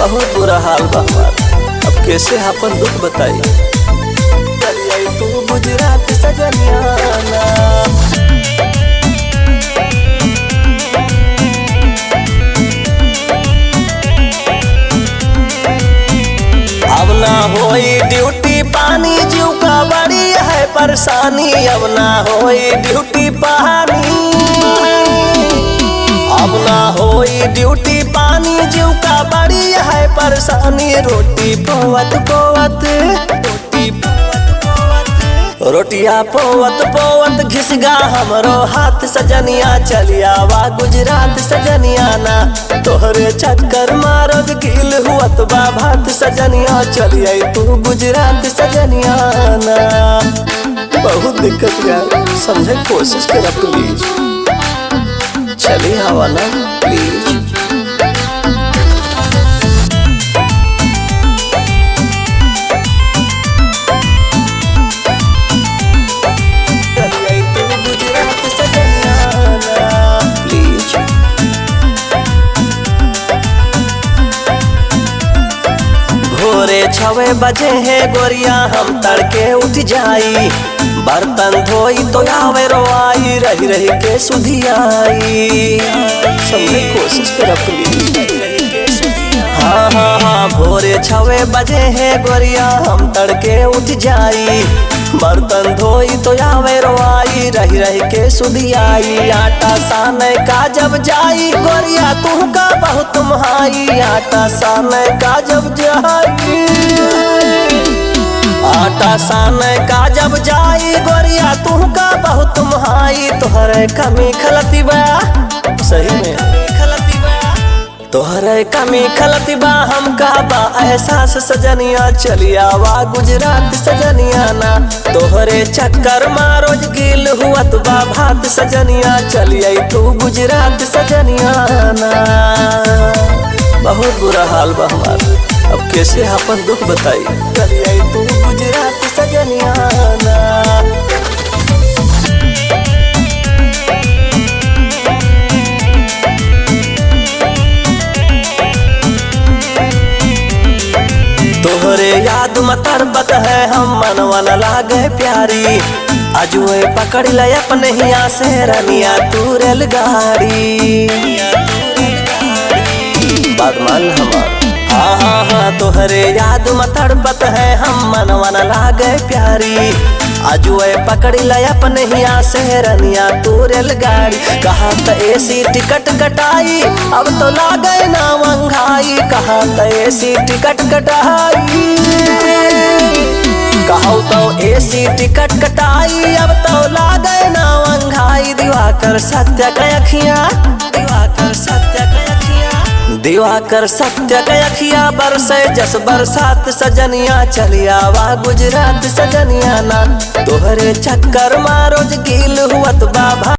बहुत बुरा हाल बा हमार, अब कैसे अपन दुख बताई। चलिए तू गुजरात सजनिया ना। अब ना होई ड्यूटी पानी, जीव का बड़ी है परेशानी। अब ना होई ड्यूटी पानी, अब ना होई ड्यूटी पानी, जीव का बड़ी है परेशानी। रोटी पोवत पोवत, रोटिया पोवत पोवत घिसगा हमरो हाथ सजनिया। चलिया वा गुजरात सजनिया ना, तोहरे चक्कर मारत गिल हुअत बा भात सजनिया। चलिए तू गुजरात सजनिया ना। बहुत दिक्कत यार, समझे कोशिश करा प्लीज। चलिए आवा ना प्लीज। भोरे 6 बजे है गोरिया हम तड़के उठ जाई। बर्तन धोई तो आवे रोआई, रही रही के सुधी आई। समझे कोशिश कर प्लीज। हाँ हाँ हाँ, भोरे 6 बजे है गोरिया हम तड़के उठ जाई। बर्तन धोई तो आवे रोआई, रही रही के सुधी आई। आटा साने का जब जाई गोरिया तू का बहुत महाई। आटा साने का जब जाई, आटा साने का जब जाई गोरिया तू का बहुत महाई। तोहरे कमी खलती बा, सही में खलती बा, तोहरे कमी खलती बा। हम का बा एहसास सजनिया। चलिया वा गुजरात सजनिया ना, तोहरे चक्कर मारोज गिल हुअत बा भात सजनिया। चलिए तू गुजरात सजनिया ना। बहुत बुरा हाल बा हमार, अब कैसे अपन दुख बताई। चलिए तू गुजरात सजनिया ना। तोहरे याद मतरबत है हम मनवन लागे प्यारी। अजुए पकड़ ले अपने हिया से रनिया तू रेलगाड़ी। बात मान हमार, हाँ हाँ हाँ, तोहरे याद मतरबत है हम मनवन लागे प्यारी। अजुए पकड़ ले अपने हिया से रनिया तू रेलगाड़ी। कहा त एसी टिकट कटाई, अब तो लागे ना मंगाई। कहा त एसी टिकट कटाई, कहू तो एसी टिकट कटाई। अब तो लागे ना मंगाई। दिवाकर सत्य कयखिया, दिवाकर सत्य कयखिया, दिवाकर सत्य कयखिया। बरसे जस बरसात सजनिया। चलिया वा गुजरात सजनिया ना, तोहरे चक्कर मारोज गिल हुअत बा।